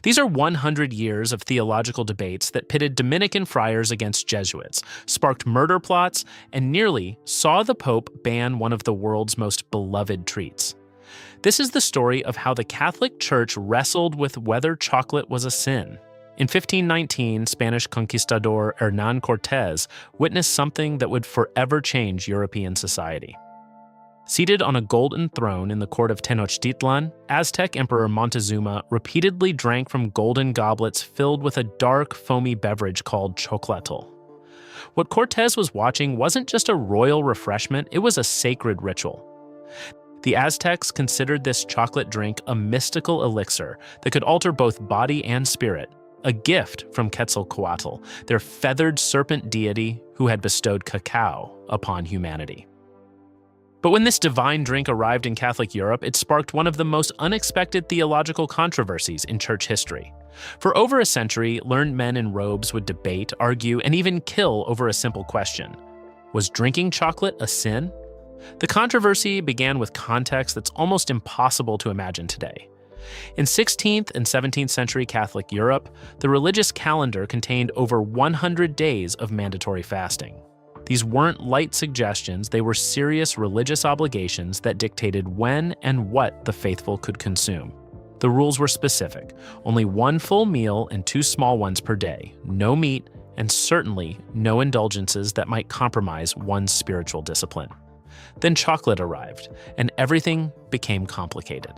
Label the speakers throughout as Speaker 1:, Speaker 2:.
Speaker 1: These are 100 years of theological debates that pitted Dominican friars against Jesuits, sparked murder plots, and nearly saw the Pope ban one of the world's most beloved treats. This is the story of how the Catholic Church wrestled with whether chocolate was a sin. In 1519, Spanish conquistador Hernán Cortés witnessed something that would forever change European society. Seated on a golden throne in the court of Tenochtitlan, Aztec Emperor Montezuma repeatedly drank from golden goblets filled with a dark, foamy beverage called chocolatl. What Cortés was watching wasn't just a royal refreshment, it was a sacred ritual. The Aztecs considered this chocolate drink a mystical elixir that could alter both body and spirit, a gift from Quetzalcoatl, their feathered serpent deity who had bestowed cacao upon humanity. But when this divine drink arrived in Catholic Europe, it sparked one of the most unexpected theological controversies in church history. For over a century, learned men in robes would debate, argue, and even kill over a simple question: was drinking chocolate a sin? The controversy began with context that's almost impossible to imagine today. In 16th and 17th century Catholic Europe, the religious calendar contained over 100 days of mandatory fasting. These weren't light suggestions, they were serious religious obligations that dictated when and what the faithful could consume. The rules were specific: only one full meal and 2 small ones per day, no meat, and certainly no indulgences that might compromise one's spiritual discipline. Then chocolate arrived, and everything became complicated.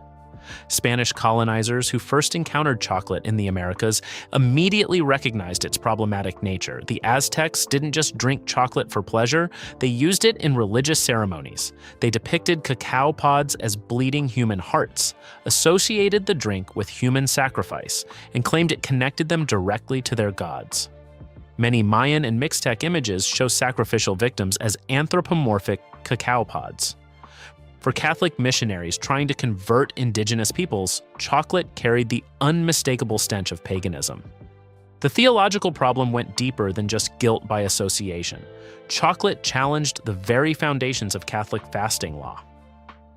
Speaker 1: Spanish colonizers who first encountered chocolate in the Americas immediately recognized its problematic nature. The Aztecs didn't just drink chocolate for pleasure, they used it in religious ceremonies. They depicted cacao pods as bleeding human hearts, associated the drink with human sacrifice, and claimed it connected them directly to their gods. Many Mayan and Mixtec images show sacrificial victims as anthropomorphic cacao pods. For Catholic missionaries trying to convert indigenous peoples, chocolate carried the unmistakable stench of paganism. The theological problem went deeper than just guilt by association. Chocolate challenged the very foundations of Catholic fasting law.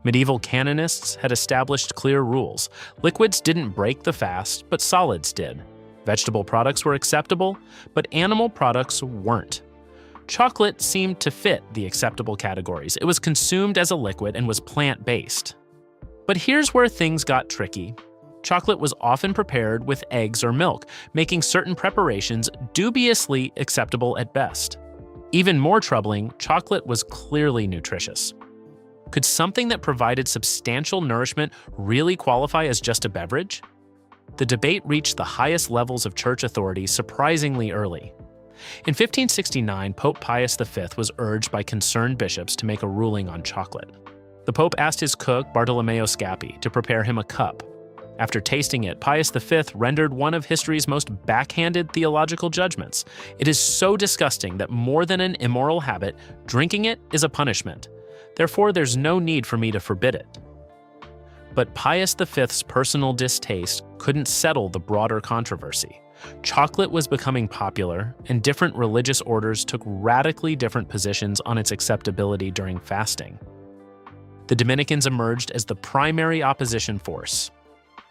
Speaker 1: Medieval canonists had established clear rules. Liquids didn't break the fast, but solids did. Vegetable products were acceptable, but animal products weren't. Chocolate seemed to fit the acceptable categories. It was consumed as a liquid and was plant-based. But here's where things got tricky. Chocolate was often prepared with eggs or milk, making certain preparations dubiously acceptable at best. Even more troubling, chocolate was clearly nutritious. Could something that provided substantial nourishment really qualify as just a beverage? The debate reached the highest levels of church authority surprisingly early. In 1569, Pope Pius V was urged by concerned bishops to make a ruling on chocolate. The Pope asked his cook, Bartolomeo Scappi, to prepare him a cup. After tasting it, Pius V rendered one of history's most backhanded theological judgments. It is so disgusting that more than an immoral habit, drinking it is a punishment. Therefore, there's no need for me to forbid it. But Pius V's personal distaste couldn't settle the broader controversy. Chocolate was becoming popular, and different religious orders took radically different positions on its acceptability during fasting. The Dominicans emerged as the primary opposition force.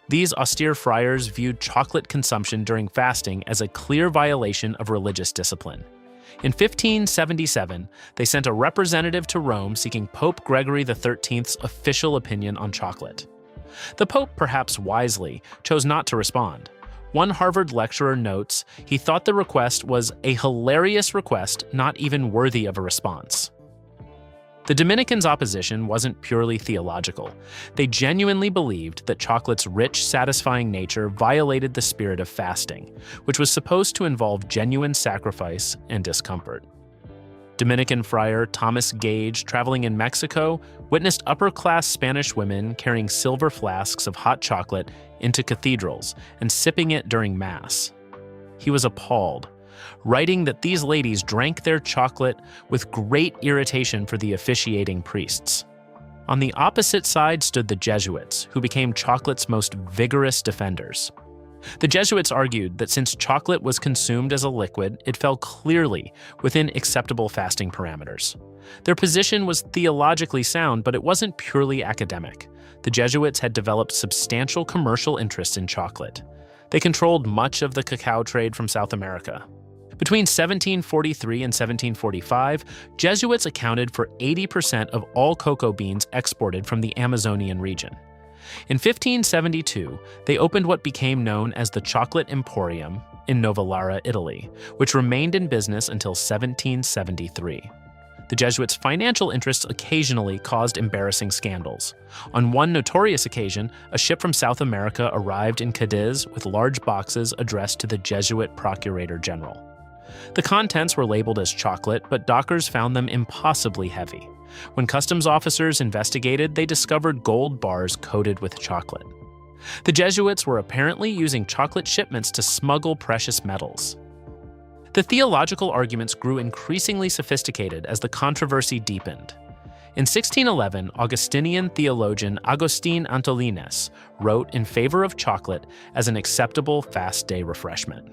Speaker 1: These austere friars viewed chocolate consumption during fasting as a clear violation of religious discipline. In 1577, they sent a representative to Rome seeking Pope Gregory XIII's official opinion on chocolate. The Pope, perhaps wisely, chose not to respond. One Harvard lecturer notes he thought the request was a hilarious request, not even worthy of a response. The Dominicans' opposition wasn't purely theological. They genuinely believed that chocolate's rich, satisfying nature violated the spirit of fasting, which was supposed to involve genuine sacrifice and discomfort. Dominican friar Thomas Gage, traveling in Mexico, witnessed upper-class Spanish women carrying silver flasks of hot chocolate into cathedrals and sipping it during Mass. He was appalled, writing that these ladies drank their chocolate with great irritation for the officiating priests. On the opposite side stood the Jesuits, who became chocolate's most vigorous defenders. The Jesuits argued that since chocolate was consumed as a liquid, it fell clearly within acceptable fasting parameters. Their position was theologically sound, but it wasn't purely academic. The Jesuits had developed substantial commercial interests in chocolate. They controlled much of the cacao trade from South America. Between 1743 and 1745, Jesuits accounted for 80% of all cocoa beans exported from the Amazonian region. In 1572, they opened what became known as the Chocolate Emporium in Novalara, Italy, which remained in business until 1773. The Jesuits' financial interests occasionally caused embarrassing scandals. On one notorious occasion, a ship from South America arrived in Cadiz with large boxes addressed to the Jesuit Procurator General. The contents were labeled as chocolate, but dockers found them impossibly heavy. When customs officers investigated, they discovered gold bars coated with chocolate. The Jesuits were apparently using chocolate shipments to smuggle precious metals. The theological arguments grew increasingly sophisticated as the controversy deepened. In 1611, Augustinian theologian Agustin Antolines wrote in favor of chocolate as an acceptable fast day refreshment.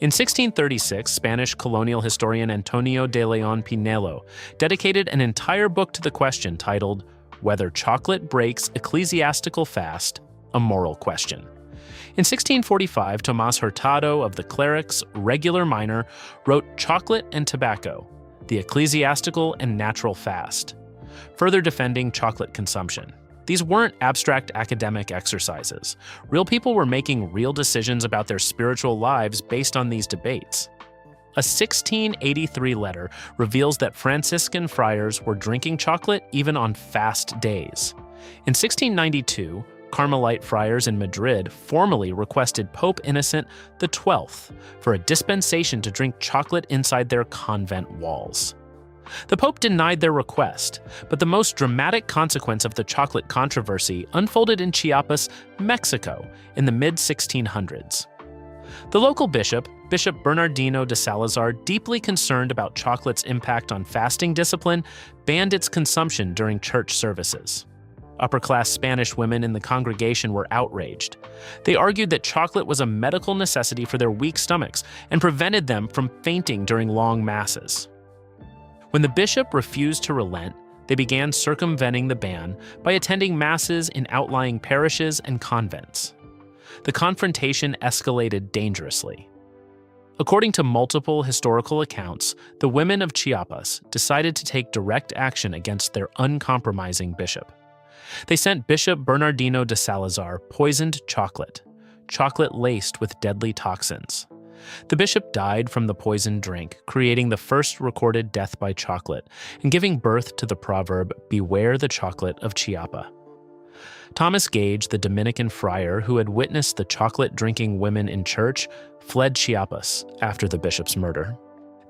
Speaker 1: In 1636, Spanish colonial historian Antonio de Leon Pinelo dedicated an entire book to the question titled, "Whether Chocolate Breaks Ecclesiastical Fast, a Moral Question." In 1645, Tomás Hurtado of the Clerics Regular Minor wrote Chocolate and Tobacco, the Ecclesiastical and Natural Fast, further defending chocolate consumption. These weren't abstract academic exercises. Real people were making real decisions about their spiritual lives based on these debates. A 1683 letter reveals that Franciscan friars were drinking chocolate even on fast days. In 1692, Carmelite friars in Madrid formally requested Pope Innocent XII for a dispensation to drink chocolate inside their convent walls. The Pope denied their request, but the most dramatic consequence of the chocolate controversy unfolded in Chiapas, Mexico, in the mid-1600s. The local bishop, Bishop Bernardino de Salazar, deeply concerned about chocolate's impact on fasting discipline, banned its consumption during church services. Upper-class Spanish women in the congregation were outraged. They argued that chocolate was a medical necessity for their weak stomachs and prevented them from fainting during long masses. When the bishop refused to relent, they began circumventing the ban by attending masses in outlying parishes and convents. The confrontation escalated dangerously. According to multiple historical accounts, the women of Chiapas decided to take direct action against their uncompromising bishop. They sent Bishop Bernardino de Salazar poisoned chocolate laced with deadly toxins. The bishop died from the poisoned drink, creating the first recorded death by chocolate and giving birth to the proverb, "Beware the chocolate of Chiapa." Thomas Gage, the Dominican friar who had witnessed the chocolate-drinking women in church, fled Chiapas after the bishop's murder.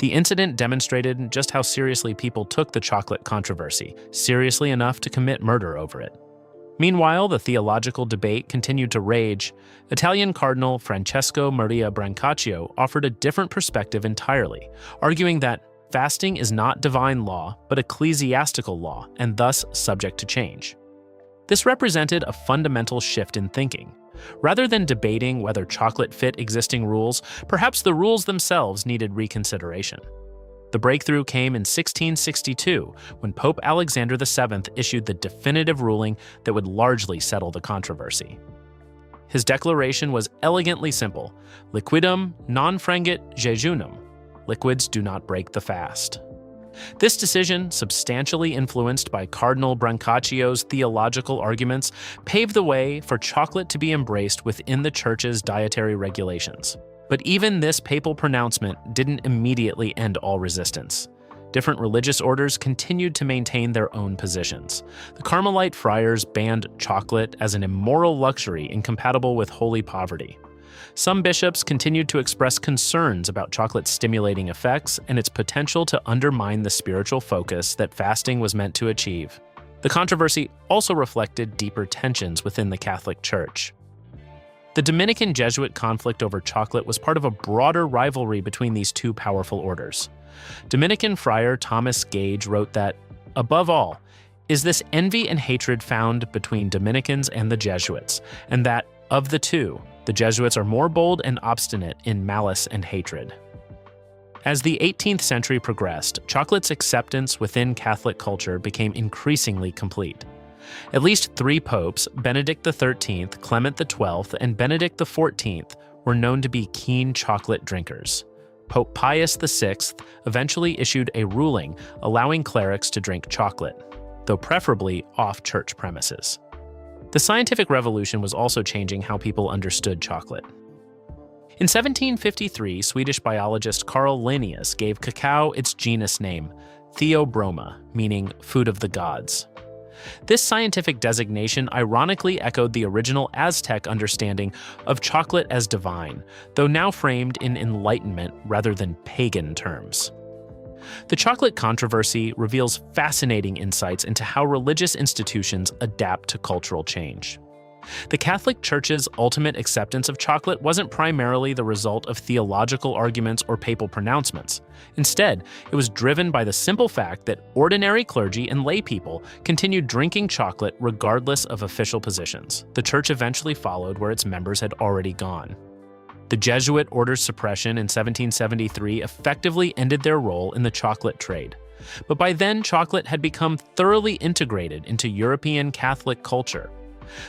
Speaker 1: The incident demonstrated just how seriously people took the chocolate controversy, seriously enough to commit murder over it. Meanwhile, the theological debate continued to rage. Italian Cardinal Francesco Maria Brancaccio offered a different perspective entirely, arguing that fasting is not divine law, but ecclesiastical law, and thus subject to change. This represented a fundamental shift in thinking. Rather than debating whether chocolate fit existing rules, perhaps the rules themselves needed reconsideration. The breakthrough came in 1662, when Pope Alexander VII issued the definitive ruling that would largely settle the controversy. His declaration was elegantly simple: liquidum non frangit jejunum. Liquids do not break the fast. This decision, substantially influenced by Cardinal Brancaccio's theological arguments, paved the way for chocolate to be embraced within the Church's dietary regulations. But even this papal pronouncement didn't immediately end all resistance. Different religious orders continued to maintain their own positions. The Carmelite friars banned chocolate as an immoral luxury incompatible with holy poverty. Some bishops continued to express concerns about chocolate's stimulating effects and its potential to undermine the spiritual focus that fasting was meant to achieve. The controversy also reflected deeper tensions within the Catholic Church. The Dominican Jesuit conflict over chocolate was part of a broader rivalry between these two powerful orders. Dominican friar Thomas Gage wrote that, above all, is this envy and hatred found between Dominicans and the Jesuits, and that, of the two, the Jesuits are more bold and obstinate in malice and hatred. As the 18th century progressed, chocolate's acceptance within Catholic culture became increasingly complete. At least 3 popes, Benedict XIII, Clement XII, and Benedict XIV, were known to be keen chocolate drinkers. Pope Pius VI eventually issued a ruling allowing clerics to drink chocolate, though preferably off church premises. The scientific revolution was also changing how people understood chocolate. In 1753, Swedish biologist Carl Linnaeus gave cacao its genus name, Theobroma, meaning food of the gods. This scientific designation ironically echoed the original Aztec understanding of chocolate as divine, though now framed in Enlightenment rather than pagan terms. The chocolate controversy reveals fascinating insights into how religious institutions adapt to cultural change. The Catholic Church's ultimate acceptance of chocolate wasn't primarily the result of theological arguments or papal pronouncements. Instead, it was driven by the simple fact that ordinary clergy and lay people continued drinking chocolate regardless of official positions. The Church eventually followed where its members had already gone. The Jesuit order's suppression in 1773 effectively ended their role in the chocolate trade. But by then, chocolate had become thoroughly integrated into European Catholic culture.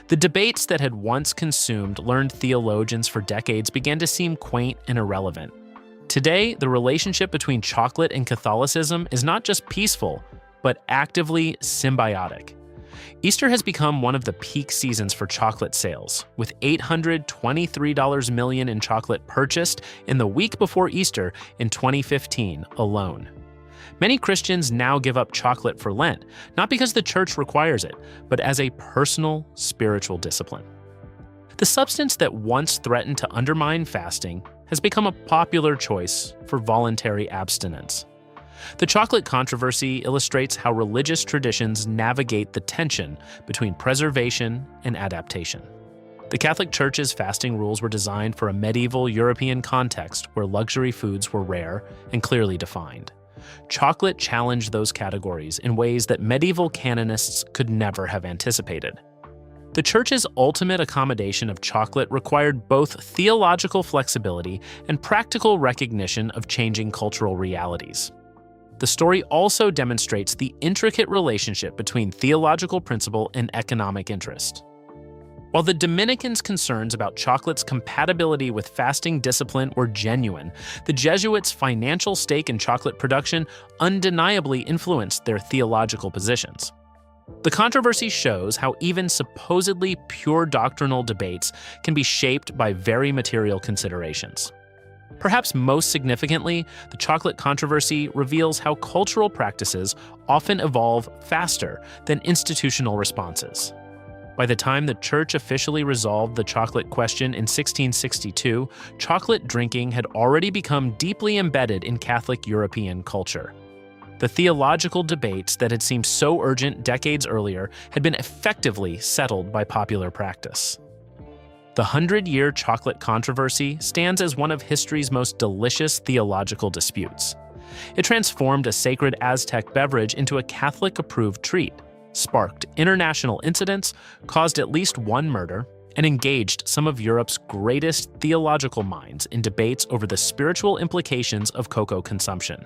Speaker 1: The debates that had once consumed learned theologians for decades began to seem quaint and irrelevant. Today, the relationship between chocolate and Catholicism is not just peaceful, but actively symbiotic. Easter has become one of the peak seasons for chocolate sales, with $823 million in chocolate purchased in the week before Easter in 2015 alone. Many Christians now give up chocolate for Lent, not because the church requires it, but as a personal spiritual discipline. The substance that once threatened to undermine fasting has become a popular choice for voluntary abstinence. The chocolate controversy illustrates how religious traditions navigate the tension between preservation and adaptation. The Catholic Church's fasting rules were designed for a medieval European context where luxury foods were rare and clearly defined. Chocolate challenged those categories in ways that medieval canonists could never have anticipated. The Church's ultimate accommodation of chocolate required both theological flexibility and practical recognition of changing cultural realities. The story also demonstrates the intricate relationship between theological principle and economic interest. While the Dominicans' concerns about chocolate's compatibility with fasting discipline were genuine, the Jesuits' financial stake in chocolate production undeniably influenced their theological positions. The controversy shows how even supposedly pure doctrinal debates can be shaped by very material considerations. Perhaps most significantly, the chocolate controversy reveals how cultural practices often evolve faster than institutional responses. By the time the Church officially resolved the chocolate question in 1662, chocolate drinking had already become deeply embedded in Catholic European culture. The theological debates that had seemed so urgent decades earlier had been effectively settled by popular practice. The 100-year chocolate controversy stands as one of history's most delicious theological disputes. It transformed a sacred Aztec beverage into a Catholic-approved treat, sparked international incidents, caused at least one murder, and engaged some of Europe's greatest theological minds in debates over the spiritual implications of cocoa consumption.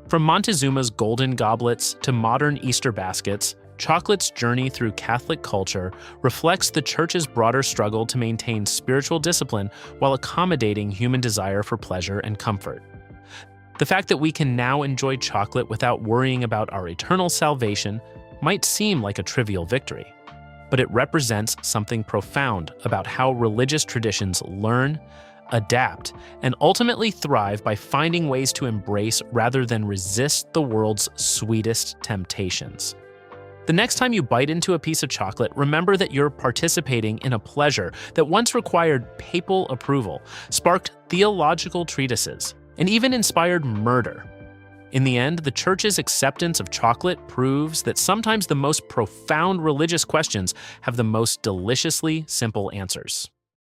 Speaker 1: From Montezuma's golden goblets to modern Easter baskets, chocolate's journey through Catholic culture reflects the Church's broader struggle to maintain spiritual discipline while accommodating human desire for pleasure and comfort. The fact that we can now enjoy chocolate without worrying about our eternal salvation might seem like a trivial victory, but it represents something profound about how religious traditions learn, adapt, and ultimately thrive by finding ways to embrace rather than resist the world's sweetest temptations. The next time you bite into a piece of chocolate, remember that you're participating in a pleasure that once required papal approval, sparked theological treatises, and even inspired murder. In the end, the Church's acceptance of chocolate proves that sometimes the most profound religious questions have the most deliciously simple answers.